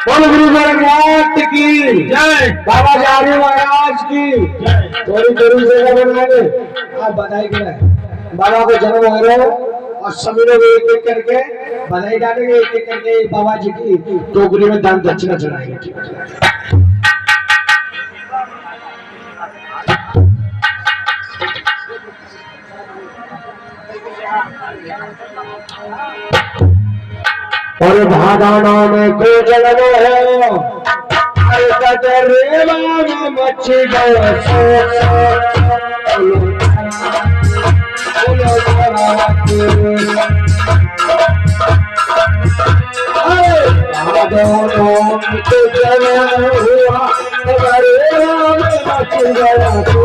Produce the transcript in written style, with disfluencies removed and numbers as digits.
बोल गुरु गोरखनाथ की जय, बाबा जानी महाराज की जय। थोड़ी थोड़ी जगह बनाएंगे आप बधाई के बाबा को जन्म हो रहे हो और सभी लोग एक एक करके बधाई डालेंगे, एक एक करके बाबा जी की टोकरी में दान दक्षिणा चढ़ाएंगे। और भादाना में को जन्म है अरे कदरेवा में मच्छी गया सो भादाना में को जन्म हुआ कदरेवा में मच्छी गया सो